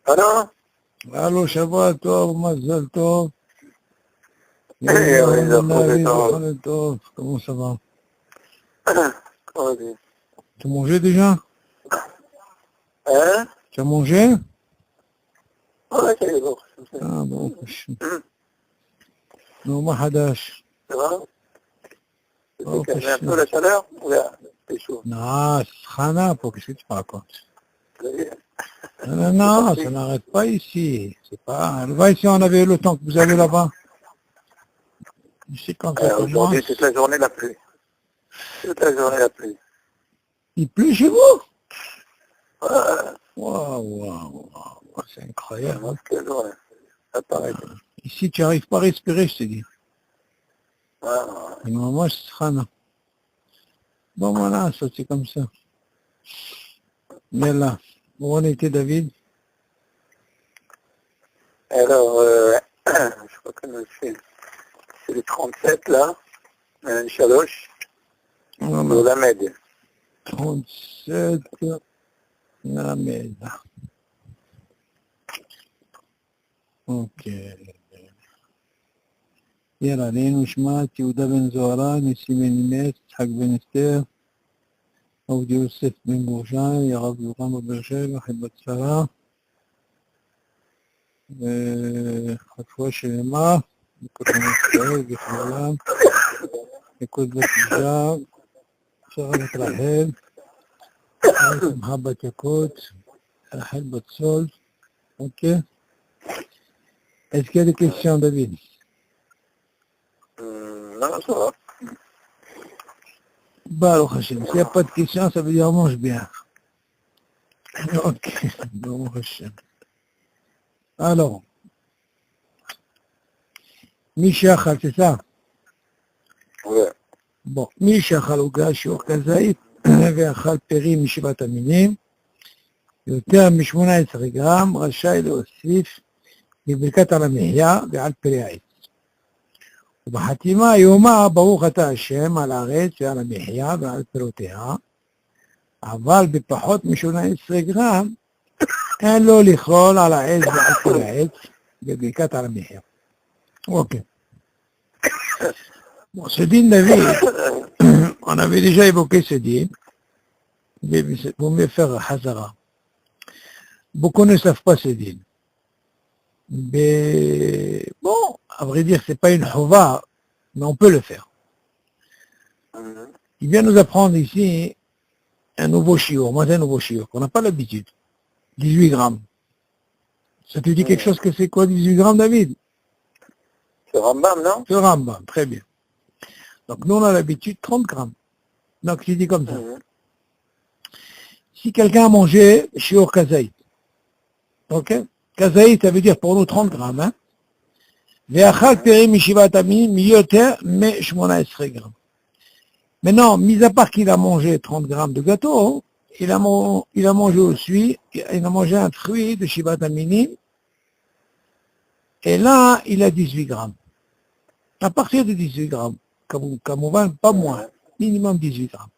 Alors Allô, Shabbat Tov, Mazal Tov. Tov. Comment ça va? Comment dire? Tu as mangé déjà? Hein? Tu as mangé? Ouais, c'est bon. Ah bon, non, ما حداش. Ça va? Oh, C'est calmé un peu la chaleur? Ou là, c'est chaud? Non, c'est Khana, pour qu'est-ce que tu racontes? Vous voyez? Non, ça n'arrête pas ici. C'est pas. Va ici, on avait le temps que vous avez là-bas. Ici, quand ça commence. Aujourd'hui, toute la journée, la pluie. Toute la journée, la pluie. Il pleut chez vous? Ouais. Waouh, c'est incroyable. Hein? Quelle journée. Ça paraît. Ici, tu n'arrives pas à respirer, je te dis. Ouais. Moi, c'est Khana. Bon, voilà, ça c'est comme ça. Mais là, où on était, David? Alors, je crois que c'est le 37, là. Chaloche. De la Med. 37, la merde. Ok. يلا لين وشمات يهودا بن زهران يسي بن إناس إسحاق بن استير عبد يوسف بن بوشان يعقوب يقام بن شيبة حبة سراء خطوة شلمة يكون مستعيد بحلام يكون بتجاب شغلة رحيل محبة يكوت رحيل بتصول. Ok. Est-ce qu'il y a des questions, David? Non, ça va. Baruch Hashem. S'il n'y a pas de questions, ça veut dire mange bien. Ok. Baruch Hashem. Alors, Mishachal, c'est ça? Ouais. Bon, Mishachal הוא גש שיעור כזית, ואכל פרי משבעת המינים, יותר מ-18 גרם, רשאי להוסיף בברכת על המחיה ועל פרי העץ. ובחתימה יאמר ברוך אתה השם על הארץ ועל המחיה ועל פירותיה, אבל בפחות מ-18 גרם אין לו לכלול על העץ ועל פרי העץ בברכת על המחיה. אוקיי. Bon, ce din David, on avait déjà évoqué ce din, mais pour mieux faire Hazara. Beaucoup ne savent pas ce din. Mais bon, à vrai dire, c'est pas une chova, mais on peut le faire. Il vient nous apprendre ici un nouveau shiur, moi c'est un nouveau shiur, qu'on n'a pas l'habitude. 18 grammes. Ça te dit quelque chose que c'est quoi 18 grammes, David? C'est Rambam, non? C'est Rambam, très bien. Donc nous on a l'habitude 30 grammes. Donc je dis comme ça. Si quelqu'un a mangé shiur kazaït, ok? Kazaït, ça veut dire pour nous 30 grammes, hein? ואכל פרי משבעת המינים יותר מ-18 grammes. Maintenant, mis à part qu'il a mangé 30 grammes de gâteau, il a mangé aussi, il a mangé un fruit de Shivat Aminim, et là, il a 18 grammes. À partir de 18 grammes, comme on va, pas moins, minimum 18 grammes.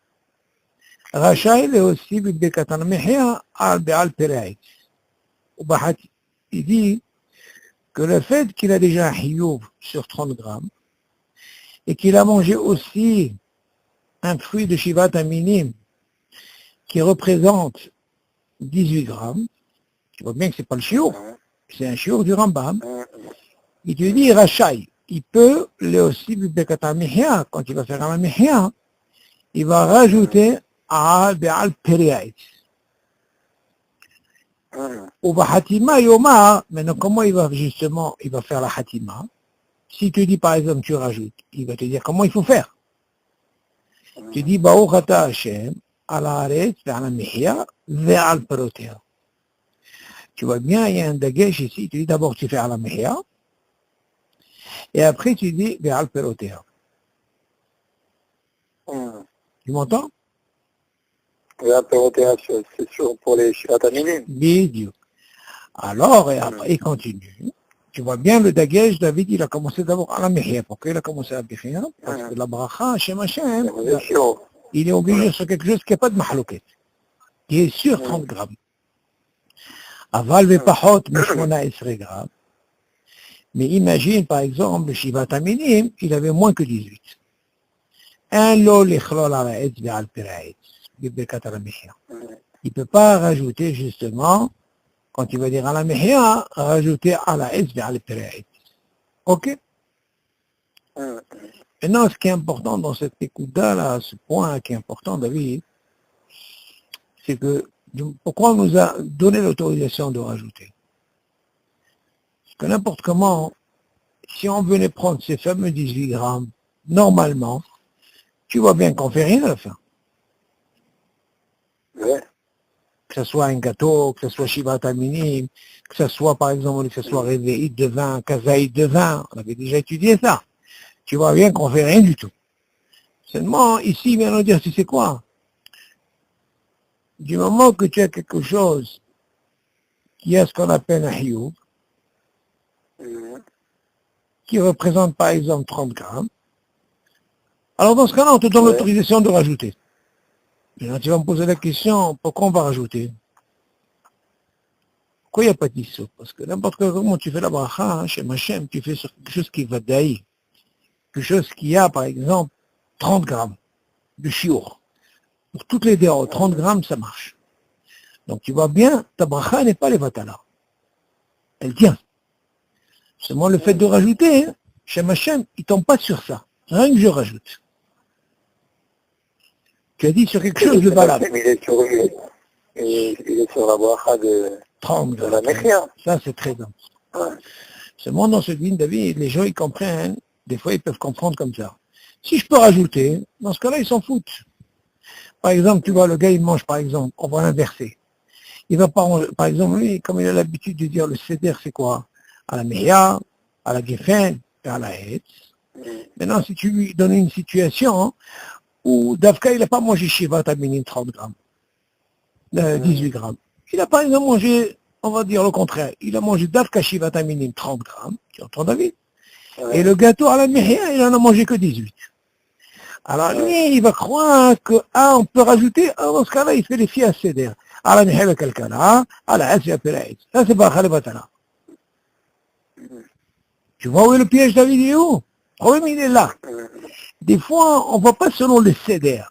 Rachaï est aussi bibekatan mehia al be'al pereit. Il dit que le fait qu'il a déjà un hiyuv sur 30 grammes, et qu'il a mangé aussi un fruit de Shivat Aminim qui représente 18 grammes, tu vois bien que c'est pas le shiur, c'est un shiur du Rambam, il te dit Rachaï, il peut, lui aussi, quand il va faire un mihya, il va rajouter al be'al peri'ait. Ou hatima yomar, maintenant comment il va justement, il va faire la hatima? Si tu dis par exemple tu rajoutes, il va te dire comment il faut faire. Tu dis Baruch ata Hashem al haaretz ve'al hamihya ve'al perotea. Tu vois bien, il y a un dagesh ici, tu dis d'abord tu fais al hamihya, et après tu dis ve'al perotea. Tu m'entends? Ve'al perotea, c'est sûr pour les Shivat Aminim. Bidiou. Alors, et après il continue. Tu vois bien le dagage, David, il a commencé d'abord à la mihya. Pourquoi il a commencé à la mihya? Parce que la bracha, Hashem Hashem, il est obligé sur quelque chose qui n'a pas de mahlouket, qui est sur 30 grammes. Aval vepachot mishmona esrei grammes. Mais imagine, par exemple, le Shivat Aminim, il avait moins que 18. Un lo lichlol ala etz ve'al piraetz, bibirkat ala mihya. Il ne peut pas rajouter, justement, quand il va dire à la mihya, rajouter à la etz ve'al piraetz. Ok? Maintenant, ce qui est important dans cette écoute-là, ce point qui est important, David, c'est que, pourquoi on nous a donné l'autorisation de rajouter? Parce que n'importe comment, si on venait prendre ces fameux 18 grammes, normalement, tu vois bien qu'on ne fait rien à la fin. Ouais. Que ce soit un gâteau, que ce soit Shivat Aminim, que ce soit, par exemple, que ce soit Réveillite de vin, Kazaïd de vin, on avait déjà étudié ça. Tu vois bien qu'on ne fait rien du tout. Seulement, ici, il vient nous dire, tu sais quoi? Du moment que tu as quelque chose qui a ce qu'on appelle un hioub, qui représente par exemple 30 grammes, alors dans ce cas-là, on te donne l'autorisation de rajouter. Maintenant, tu vas me poser la question, pourquoi on va rajouter? Pourquoi il n'y a pas d'issou? Parce que n'importe comment tu fais la bracha, chez Machem, tu fais sur quelque chose qui va daï, quelque chose qui a par exemple 30 grammes de chiour. Pour toutes les déos, 30 grammes, ça marche. Donc tu vois bien, ta bracha n'est pas les vatala. Elle tient. Seulement le fait de rajouter, chez Machem, il ne tombe pas sur ça. Rien que je rajoute. Tu as dit sur quelque chose de valable. Il est sur la bracha de 30 la grammes. mihya. Ça, c'est très important. Seulement dans ce din, David, les gens, ils comprennent. Des fois, ils peuvent comprendre comme ça. Si je peux rajouter, dans ce cas-là, ils s'en foutent. Par exemple, tu vois, le gars, il mange, par exemple, on va l'inverser. Il va pas, par exemple, lui, comme il a l'habitude de dire, le seder, c'est quoi? À la mehya, à la geffen et à la hetz. Maintenant, si tu lui donnes une situation où Davka, il n'a pas mangé Shivat Aminim 30 grammes, 18 grammes. Il n'a pas mangé, on va dire le contraire, il a mangé Davka Shivat Aminim 30 grammes, tu entends David? Et le gâteau à la mehya, il en a mangé que 18. Alors lui, il va croire que, on peut rajouter, dans ce cas-là, il fait les filles à céder. À la mihya quelqu'un là, à la hetz et à la hetz. Ça, c'est pas khalibatana. Tu vois où est le piège, David, il est où? Le problème, il est là. Des fois, on ne va pas selon le céder.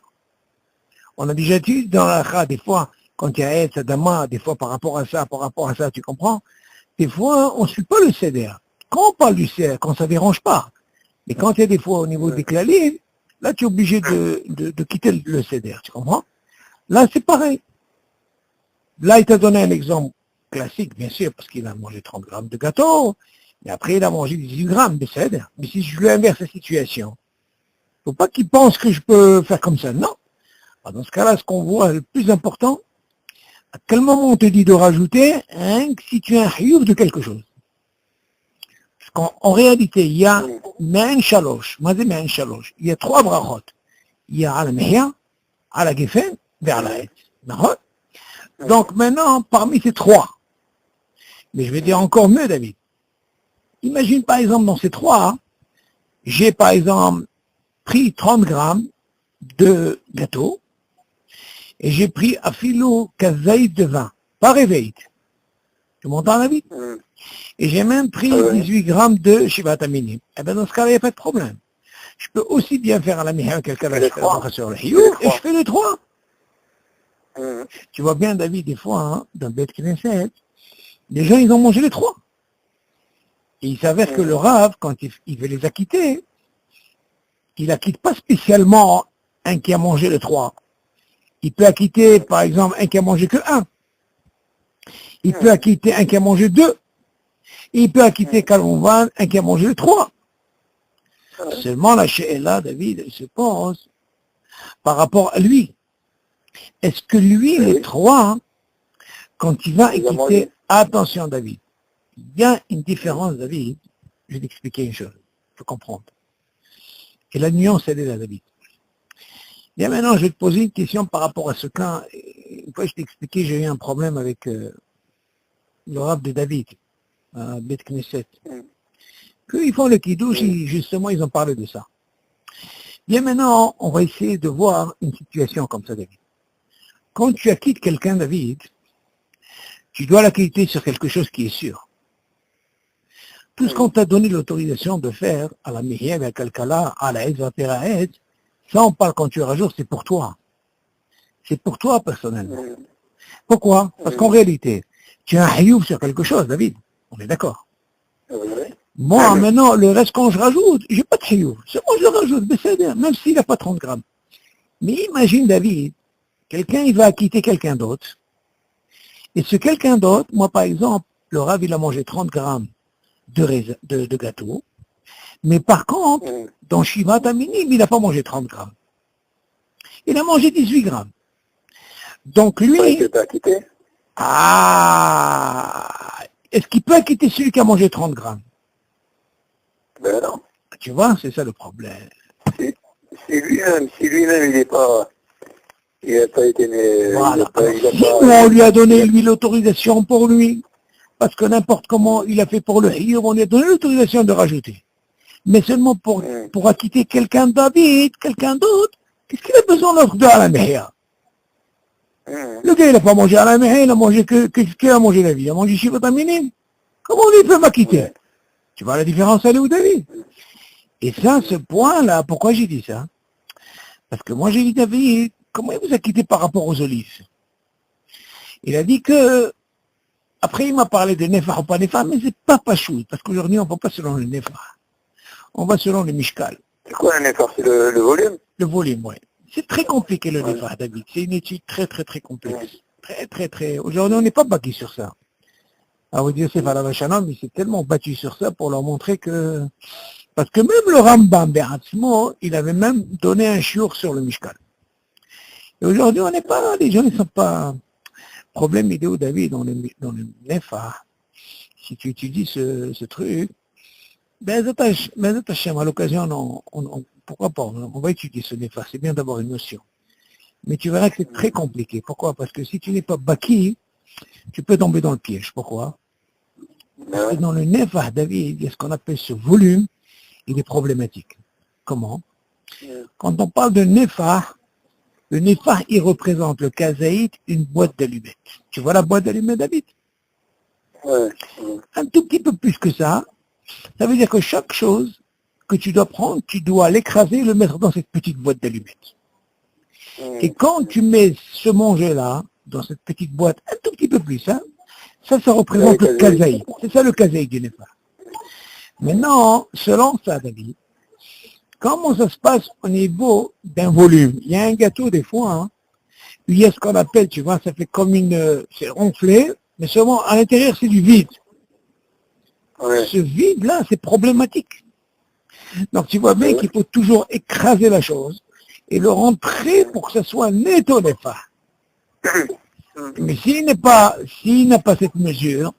On a déjà dit dans la kha, des fois, quand il y a hetz, adama, des fois par rapport à ça, tu comprends? Des fois, on ne suit pas le céder. Quand on parle du céder, quand ça ne dérange pas. Mais quand il y a des fois au niveau des clalives, là, tu es obligé de quitter le céder, tu comprends? Là, c'est pareil. Là, il t'a donné un exemple classique, bien sûr, parce qu'il a mangé 30 grammes de gâteau, mais après, il a mangé 18 grammes de cèdre. Mais si je lui inverse la situation, il ne faut pas qu'il pense que je peux faire comme ça. Non. Alors, dans ce cas-là, ce qu'on voit, le plus important, à quel moment on te dit de rajouter, si tu as un hiouf de quelque chose. Parce qu'en réalité, il y a Ma'an Shalosh. Ma'an Shalosh. Il y a 3 brachot. Il y a à la mehya, à la geffen, vers la hetz. D'accord? Donc maintenant, parmi ces 3, mais je vais dire encore mieux, David. Imagine par exemple dans ces 3, j'ai par exemple pris 30 grammes de gâteau et j'ai pris afilo kazaïd de vin, pas réveillite. Tu m'entends, David? Et j'ai même pris 18 grammes de Shivat Aminim. Eh bien dans ce cas-là, il n'y a pas de problème. Je peux aussi bien faire à la mihya quelqu'un sur le hiyou et je fais les 3. Tu vois bien, David, des fois, dans Beth Knesset, les gens, ils ont mangé les 3. Et il s'avère que le Rav, quand il veut les acquitter, il acquitte pas spécialement un qui a mangé les 3. Il peut acquitter, par exemple, un qui a mangé que 1. Il peut acquitter un qui a mangé 2. Et il peut acquitter Kalmouvan, un qui a mangé les 3. Seulement, la She'ela, David, il se pose par rapport à lui. Est-ce que lui, les 3, quand il va acquitter, attention, David, il y a une différence, David. Je vais t'expliquer une chose. Il faut comprendre. Et la nuance, elle est là, David. Bien maintenant, je vais te poser une question par rapport à ce cas. Une fois, je t'ai expliqué, j'ai eu un problème avec le rab de David. à Bet Knesset, Mm. qu'ils font le kiddush, justement, ils ont parlé de ça. Bien maintenant, on va essayer de voir une situation comme ça, David. Quand tu acquittes quelqu'un, David, tu dois l'acquitter sur quelque chose qui est sûr. Tout ce qu'on t'a donné l'autorisation de faire à la Mihia, à la Kalkala, à la Ezra Teraed, ça on parle quand tu rajoutes, c'est pour toi. C'est pour toi personnellement. Mm. Pourquoi? Parce qu'en réalité, tu as un hayouf sur quelque chose, David. On est d'accord. Oui. Moi, maintenant, le reste, quand je rajoute, j'ai pas de hayouf. C'est moi, je le rajoute, mais c'est bien, même s'il n'a pas 30 grammes. Mais imagine, David, quelqu'un, il va acquitter quelqu'un d'autre. Et ce quelqu'un d'autre, moi, par exemple, le Rav, il a mangé 30 grammes de gâteau. Mais par contre, Mm. dans Shiva Taminim, il n'a pas mangé 30 grammes. Il a mangé 18 grammes. Donc Il lui, peut pas quitter. est-ce qu'il peut acquitter celui qui a mangé 30 grammes? Ben non. Tu vois, c'est ça le problème. Si lui-même, il n'a pas été né, Voilà. Alors, il a si pas, on lui a donné, lui, l'autorisation pour lui, parce que n'importe comment il a fait pour le hiyur, on lui a donné l'autorisation de rajouter. Mais seulement pour acquitter quelqu'un de David, quelqu'un d'autre, qu'est-ce qu'il a besoin d'offre de à la mihya? Le gars, il n'a pas mangé à la mihya, il a mangé qu'il a mangé la vie. Il a mangé Shiva Taminim. Comment lui peut m'acquitter? Tu vois la différence, elle est où, David? Et ça, ce point-là, pourquoi j'ai dit ça? Parce que moi, j'ai dit, David, comment il vous a quitté par rapport aux olives? Il a dit que, après, il m'a parlé de Nefar ou pas Nefar, mais c'est pas Pachout, parce qu'aujourd'hui, on ne va pas selon le Nefar. On va selon le Mishkal. C'est quoi un effort? C'est le volume? Le volume, oui. C'est très compliqué, le Nefar, David. C'est une étude très, très, très complexe. Très, très, très. Aujourd'hui, on n'est pas battu sur ça. À vous dire, c'est Falav Shalom, il s'est tellement battu sur ça pour leur montrer que, parce que même le Rambam Be'atzmo, il avait même donné un shiur sur le Mishkal. Et aujourd'hui, on n'est pas, les gens ne sont pas, problème idéal, David, dans le Nefar, si tu étudies ce truc, ben, Hashem, à l'occasion, pourquoi pas, on va étudier ce Nefar, c'est bien d'avoir une notion. Mais tu verras que c'est très compliqué. Pourquoi? Parce que si tu n'es pas baki, tu peux tomber dans le piège. Pourquoi? Parce que dans le Nefar, David, il y a ce qu'on appelle ce volume, il est problématique. Comment? Quand on parle de Nefar, le Nefar, il représente le kazaït, une boîte d'allumettes. Tu vois la boîte d'allumettes, David? Un tout petit peu plus que ça. Ça veut dire que chaque chose que tu dois prendre, tu dois l'écraser et le mettre dans cette petite boîte d'allumettes. Et quand tu mets ce manger-là, dans cette petite boîte, un tout petit peu plus, hein, ça représente le kazaït. C'est ça le kazaït du Nefar. Maintenant, selon ça, David, comment ça se passe au niveau d'un volume? Il y a un gâteau, des fois, hein, il y a ce qu'on appelle, tu vois, ça fait comme c'est ronflé, mais seulement à l'intérieur, c'est du vide. Ce vide-là, c'est problématique. Donc, tu vois bien qu'il faut toujours écraser la chose et le rentrer pour que ça soit net au Nefar. Mais s'il n'a pas cette mesure,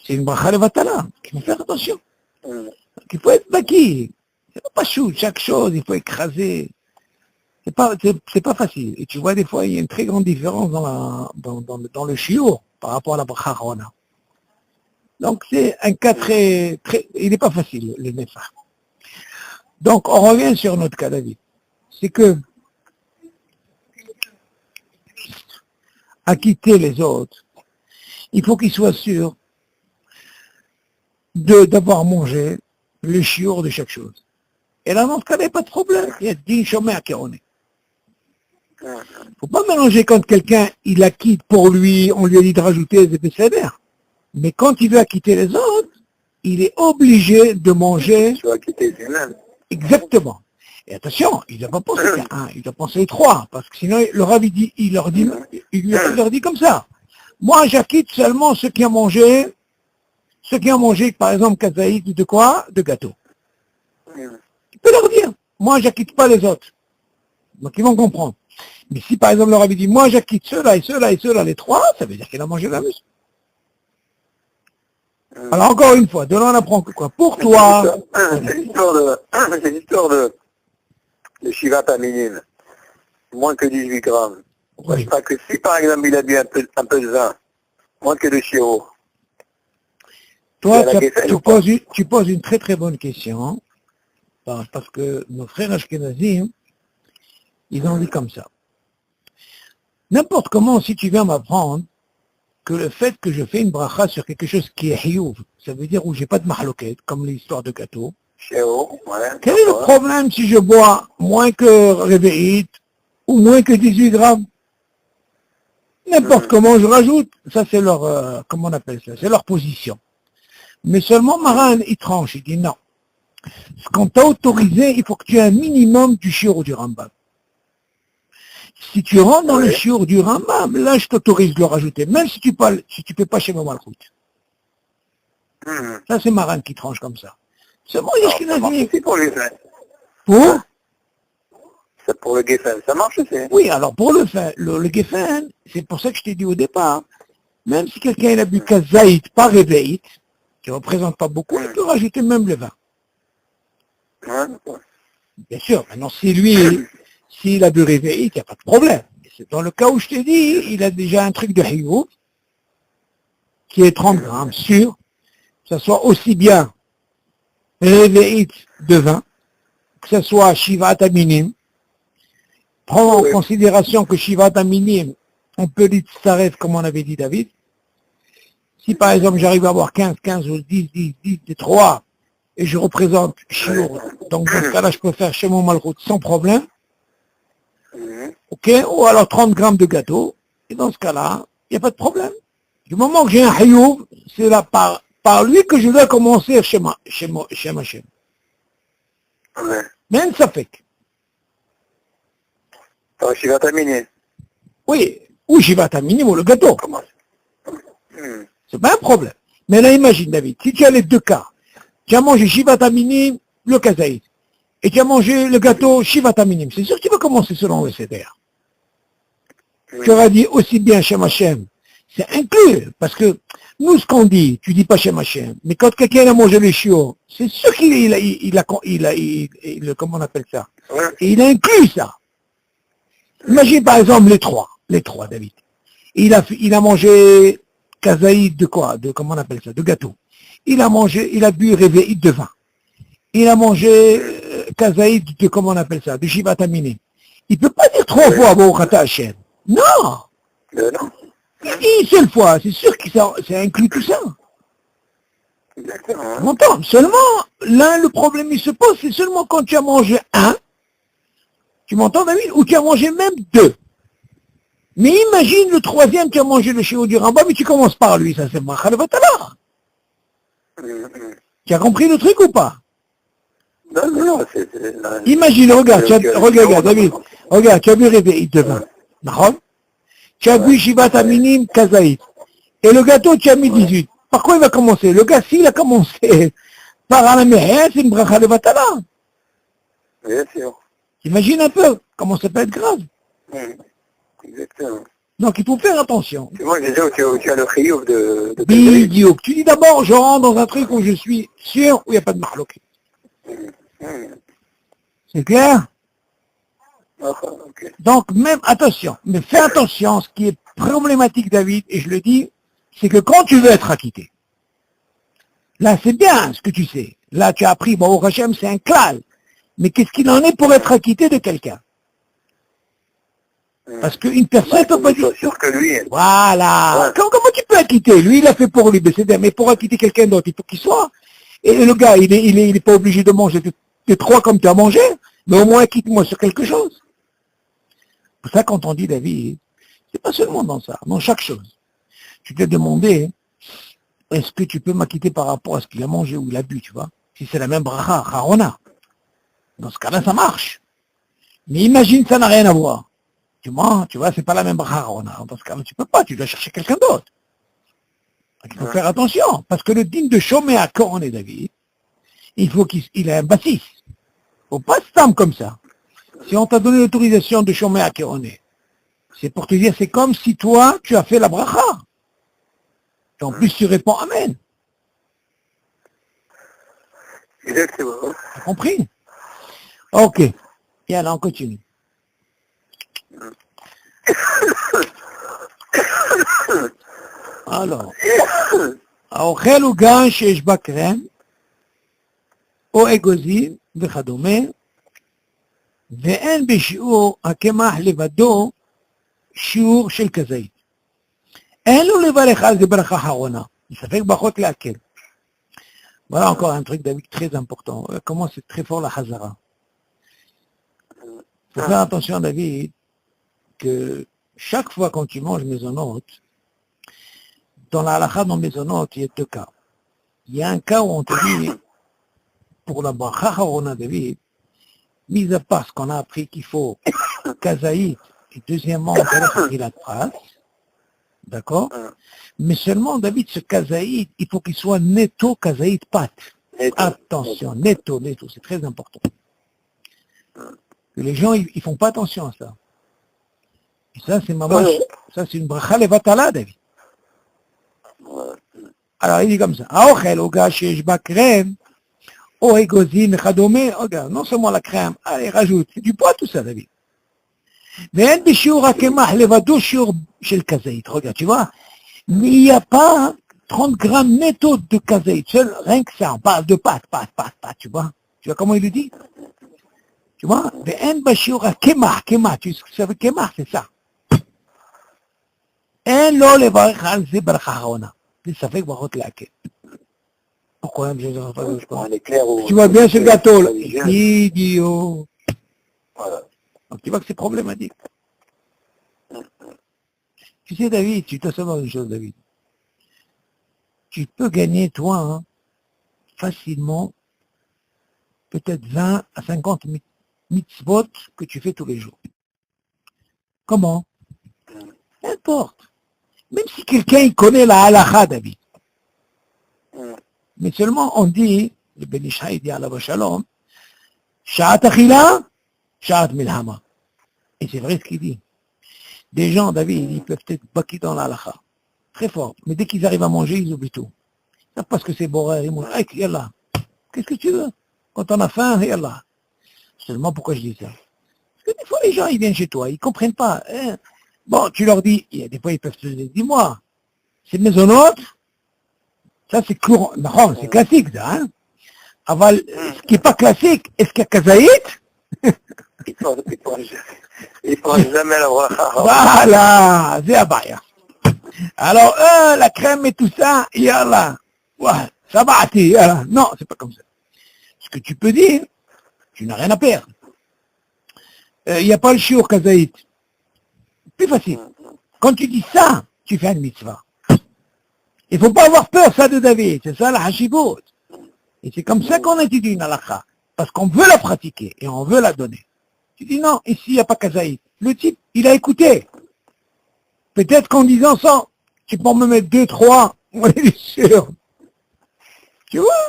c'est une bracha levatala. Il faut faire attention. Donc, il faut être baki. C'est pas chou. Chaque chose, il faut écraser. C'est pas facile. Et tu vois, des fois, il y a une très grande différence dans le shiur par rapport à la bracha rona. Donc, c'est un cas très, il n'est pas facile, le Nefar. Donc, on revient sur notre cas, David. C'est que, acquitter les autres, il faut qu'ils soient sûrs d'avoir mangé le shiur de chaque chose. Et là, dans ce cas, il n'y a pas de problème. Il y a 10 chômeurs qui en est. Il ne faut pas mélanger quand quelqu'un, il acquitte pour lui, on lui a dit de rajouter des épaisseurs. Mais quand il veut acquitter les autres, il est obligé de manger. Tu vas acquitter lui-même. Exactement. Et attention, il ne doit pas penser qu'à un, il doit penser 3, parce que sinon, le Rav, il leur dit comme ça. Moi, j'acquitte seulement ceux qui ont mangé, par exemple, kazaït, de quoi? De gâteau. Il peut leur dire, moi, j'acquitte pas les autres. Donc, ils vont comprendre. Mais si, par exemple, le Rav dit, moi, j'acquitte ceux-là et ceux-là et ceux-là, les 3, ça veut dire qu'il a mangé la mousse. Alors, encore une fois, de là, on apprend que quoi? Pour toi... C'est l'histoire de Shiva Taminim. Moins que 18 grammes. Oui. Parce que si, par exemple, il a bu un peu de vin, moins que de chiro. Toi, la Geffen tu ou pas? poses une très très bonne question, parce que nos frères Ashkenazim, ils ont dit comme ça. N'importe comment, si tu viens m'apprendre que le fait que je fais une bracha sur quelque chose qui est hiyuv, ça veut dire où j'ai pas de mahloket, comme l'histoire de gâteau, Chez eux, ouais, quel est le d'accord. problème si je bois moins que Réveillite ou moins que 18 grammes? N'importe comment je rajoute, ça c'est leur, comment on appelle ça, c'est leur position. Mais seulement Maran, il tranche, il dit non. Ce qu'on t'a autorisé, il faut que tu aies un minimum du shiur du Rambam. Si tu rentres dans le Ouais. shiur du Rambam, là je t'autorise de le rajouter, même si tu fais pas chez Malchut. Hum. Ça c'est Maran qui tranche comme ça. Seulement Alors, ça marche Yeshkenazim. aussi pour le Geffen. Pour Hein? C'est pour le Geffen, ça marche aussi. Oui, alors pour le Geffen, c'est pour ça que je t'ai dit au départ, même si quelqu'un il a bu kazaït, pas réveillite, qui ne représente pas beaucoup, il peut rajouter même le vin. Ouais, d'accord. Bien sûr, maintenant si lui, s'il a bu réveillite, il n'y a pas de problème. C'est dans le cas où je t'ai dit, il a déjà un truc de hiyou, qui est 30 grammes, sûr, que ce soit aussi bien réveillite de vin, que ce soit shivat minim. Prends en Oui. considération que shivat minim, on peut dire s'arrête comme on avait dit David. Si par exemple j'arrive à avoir 15 ou 10 de 3 et je représente shiur, donc dans ce cas-là je peux faire chez mon malroute sans problème, Mhm. ok, ou alors 30 grammes de gâteau, et dans ce cas-là, il n'y a pas de problème. Du moment que j'ai un hayoub, c'est là par lui que je dois commencer chez ma chaîne. Ouais. Même ça fait. Alors, je vais terminer. Oui, ou j'y vais terminer le gâteau. Comment ça? Hum. C'est pas un problème. Mais là, imagine, David, si tu as les deux cas, tu as mangé Shivata Minim, le kazaït, et tu as mangé le gâteau Shivata Minim, c'est sûr que tu vas commencer selon le CDR. Tu auras dit aussi bien Shem Hashem. C'est inclus, parce que nous, ce qu'on dit, tu dis pas Shem Hashem, mais quand quelqu'un a mangé les chiots, c'est sûr comment on appelle ça? Ouais. Et il a inclus ça. Imagine par exemple les trois, David. Il a mangé kazaïd de quoi? Comment on appelle ça? De gâteau. Il a bu réveillite de vin. Il a mangé kazaïd de, comment on appelle ça? De shivataminé. Il peut pas dire 3 fois Baruch Hashem. Non! Non. Une seule fois, c'est sûr que ça inclut tout ça. Exactement. Tu m'entends? Seulement, là, le problème, il se pose, c'est seulement quand tu as mangé un, tu m'entends, David? Ou tu as mangé même 2. Mais imagine le troisième, tu as mangé le shiur du Rambam, mais tu commences par lui, ça c'est Bracha Levatala. Mhm. Tu as compris le truc ou pas? Non, c'est... Imagine, regarde, regarde, David, regarde, tu as bu réveillite de vin. D'accord? Tu as bu Shivat Minim Kazaït. Et le gâteau, tu as mis 18. Par quoi il va commencer? Le gars, s'il a commencé par Alamehé, c'est une Bracha Levatala. Bien sûr. Imagine un peu comment ça peut être grave. Mhm. Exactement. Donc il faut faire attention. Tu vois, déjà, tu as le chiyuv de Bidiouk. Tu dis d'abord, je rentre dans un truc où je suis sûr, où il n'y a pas de mahlouk. C'est clair? Ok. Donc même, attention, mais fais attention, ce qui est problématique, David, et je le dis, c'est que quand tu veux être acquitté, là c'est bien ce que tu sais. Là tu as appris, bon, au Hachem c'est un klal. Mais qu'est-ce qu'il en est pour être acquitté de quelqu'un? Parce qu'une personne peut pas dire... sûr que lui... Voilà. Ouais. Comment tu peux acquitter? Lui, il a fait pour lui, mais pour acquitter quelqu'un d'autre, il faut qu'il soit. Et le gars, il est pas obligé de manger de 3 comme tu as mangé, mais au moins acquitte-moi sur quelque chose. Pour ça, quand on dit David, c'est pas seulement dans ça, dans chaque chose. Tu t'es demandé, est-ce que tu peux m'acquitter par rapport à ce qu'il a mangé ou il a bu, tu vois? Si c'est la même bracha, harona. Dans ce cas-là, ça marche. Mais imagine, ça n'a rien à voir. Tu vois, c'est pas la même bracha, harona. Dans ce cas-là, tu peux pas, tu dois chercher quelqu'un d'autre. Donc, il faut faire attention, parce que le digne de Shomé à Corné David, il faut qu'il ait un bassiste. Il ne faut pas se tendre comme ça. Si on t'a donné l'autorisation de Shomé à Corné, c'est pour te dire, c'est comme si toi, tu as fait la bracha. Et en plus, tu réponds Amen. Exactement. T'as compris? Ok. Et alors, on continue. Alors, האוכל עוגה שיש בה קרם, או אגוזים וכדומה, ואין בשיעור הקמח לבדו שיעור של כזית. אין לו לברך על זה ברכה אחרונה, מספק ברכות להקל. Voilà encore un truc David très important. Comment c'est très fort la Hazara. Il faut faire attention David que chaque fois quand tu manges maisonnote, dans la halakha dans maisonnote, il y a deux cas. Il y a un cas où on te dit, pour la bracha harona David, mis à part ce qu'on a appris qu'il faut kazaït, et deuxièmement, il a trace, d'accord? Mais seulement, David, ce kazaït, il faut qu'il soit netto kazaït pat. Attention, netto, c'est très important. Que les gens, ils font pas attention à ça. Et ça, c'est maman, ça, c'est une bracha levatala, David. Alors, il dit comme ça, Aochel, oga, shesh ba crème, o egozine, chadome, regarde, non seulement la crème, allez, rajoute, c'est du poids tout ça, David. Mais bishur hakemah levado shiur shel kazaït, regarde, tu vois, mais il n'y a pas 30 grammes netto de kazaït, rien que ça, on parle de pâte, tu vois comment il le dit? Tu vois, mais bishur hakemah, tu sais ce que ça veut kemah, c'est ça. En lo levarech al ze bracha harona. Ça fait que barote la quête. Pourquoi même tu vois bien ce gâteau là, idiot. Voilà. Donc tu vois que c'est problématique. Tu sais David, tu dois savoir une chose David. Tu peux gagner toi facilement peut-être 20 à 50 mitzvot que tu fais tous les jours. Comment? N'importe. Même si quelqu'un il connaît la halakha, David. Mais seulement on dit, le Ben Ish Chai dit à la Shalom, Sha'at achila, Sha'at milhama. Et c'est vrai ce qu'il dit. Des gens, David, ils peuvent être baki dans la halakha. Très fort. Mais dès qu'ils arrivent à manger, ils oublient tout. C'est parce que c'est bourré, ils mangent. Yallah. Qu'est-ce que tu veux? Quand on a faim, yallah. Seulement pourquoi je dis ça? Parce que des fois, les gens, ils viennent chez toi, ils comprennent pas. Hein? Bon, tu leur dis, il y a des fois ils peuvent te dire, dis-moi, c'est maisonnote, ça c'est courant, non, c'est classique ça, hein. Aval, ce qui n'est pas classique, est-ce qu'il y a kazaït? Ils prennent jamais la bracha. Voilà, c'est abaya. Alors, la crème et tout ça, yallah, ouais, ça va, yallah. Non, c'est pas comme ça. Ce que tu peux dire, tu n'as rien à perdre. Il n'y a pas le shiur kazaït. Plus facile. Quand tu dis ça, tu fais une mitzvah. Il ne faut pas avoir peur, ça, de David. C'est ça la hashibut. Et c'est comme ça qu'on étudie une halakha. Parce qu'on veut la pratiquer et on veut la donner. Tu dis non, ici, il n'y a pas kazaït. Le type, il a écouté. Peut-être qu'en disant ça, tu peux me mettre 2, 3, on est sûr. Tu vois?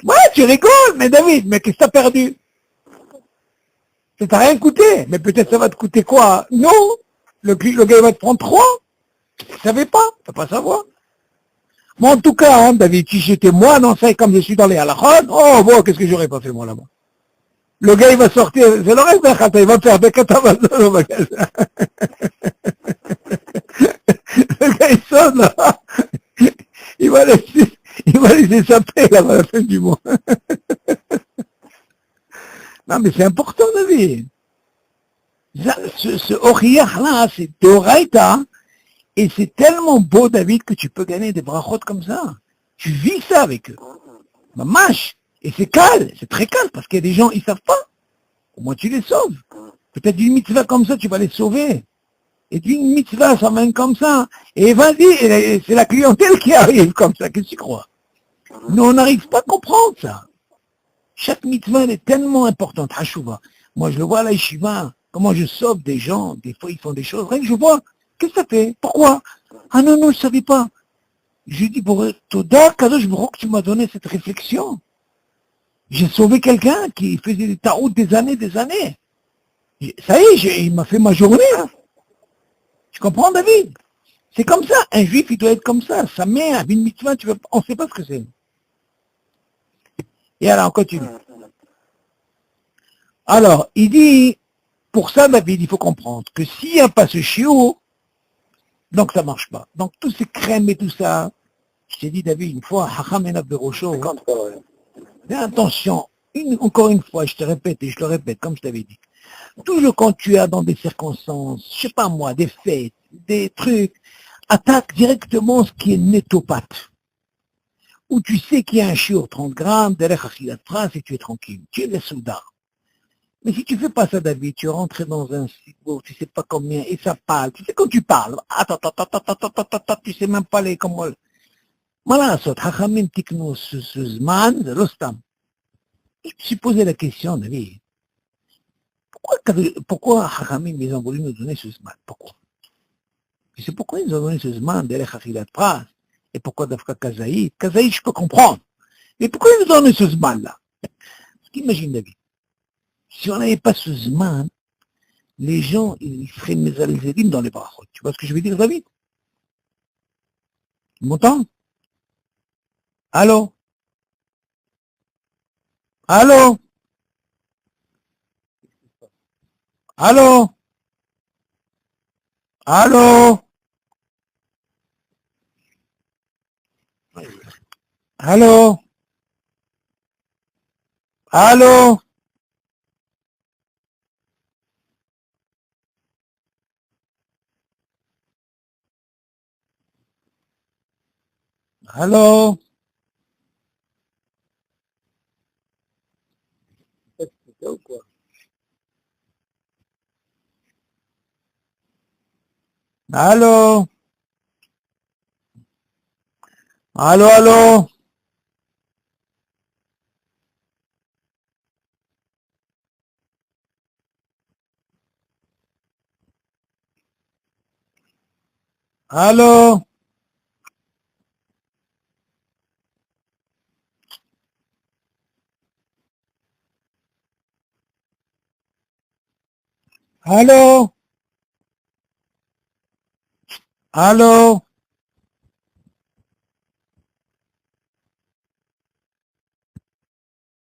Ouais, tu rigoles, mais David, mais qu'est-ce que t'as perdu? Ça t'a rien coûté. Mais peut-être ça va te coûter quoi? Non. Le gars, il va te prendre 3. Tu ne savais pas, tu ne vas pas savoir. Moi, en tout cas, hein, David, si j'étais moi, non, ça, comme je suis dans les halakhot, oh, bon, qu'est-ce que j'aurais pas fait, moi, là-bas? Le gars, il va sortir, c'est le reste d'un il va faire des catabazes dans le magasin. Le gars, il sonne, là. Il va laisser sa paix, là, à la fin du mois. Non, mais c'est important, David. Ce Oriach-là, c'est Doraita, et c'est tellement beau, David, que tu peux gagner des brachot comme ça. Tu vis ça avec eux. Mamash. Et c'est calme, c'est très calme, parce qu'il y a des gens, ils savent pas. Au moins, tu les sauves. Peut-être d'une mitzvah comme ça, tu vas les sauver. Et d'une mitzvah, ça mène comme ça. Et vas-y, c'est la clientèle qui arrive comme ça, qu'est-ce que tu crois? Nous, on n'arrive pas à comprendre ça. Chaque mitzvah, elle est tellement importante, Hashuva. Moi, je le vois à la yeshiva, comment je sauve des gens, des fois, ils font des choses, rien que je vois, qu'est-ce que ça fait? Pourquoi? Ah non, je ne savais pas. Je dis, pour Toda, Kadosh Baruch, tu m'as donné cette réflexion. J'ai sauvé quelqu'un qui faisait des taroutes des années. Ça y est, il m'a fait ma journée. Tu comprends, David? C'est comme ça. Un juif, il doit être comme ça. Sa mère, une mitzvah, on ne sait pas ce que c'est. Et alors, on continue. Alors, il dit, pour ça, David, il faut comprendre que s'il n'y a pas ce chiot, donc ça ne marche pas. Donc, tous ces crèmes et tout ça, t'ai dit, David, une fois, Hacham Enav Berosho, Quand c'est pas vrai. fais attention, encore une fois, je te répète et je le répète, comme je t'avais dit. Toujours quand tu es dans des circonstances, je sais pas moi, des fêtes, des trucs, attaque directement ce qui est nétopathe. Où tu sais qu'il y a un shiur 30 grammes, derrière Achilat Pras et tu es tranquille. Tu es le soldat. Mais si tu fais pas ça, David, tu rentres dans un site où tu sais pas combien, et ça parle. Tu sais quand tu parles, attends, tu sais même pas les, comment, voilà, ça, Chachamim tiknu ce zman, זה לא סתם. Je me suis posé la question, David. Pourquoi Chachamim, ils ont voulu nous donner ce zman? Pourquoi? Et c'est pourquoi ils ont donné ce zman, derrière Achilat Pras, et pourquoi Dafka Kazaïd? Kazaïd, je peux comprendre. Mais pourquoi ils nous ont donné ce zman-là? Parce qu'imagine, David, si on n'avait pas ce zman, les gens, ils feraient mezalzelim dans les brachot. Tu vois ce que je veux dire, David? Tu m'entends? Allô? Allô? Allô? Allô? Allô? Allô? Allô? Allô? Allô, allô? Allô? Allô? Allô?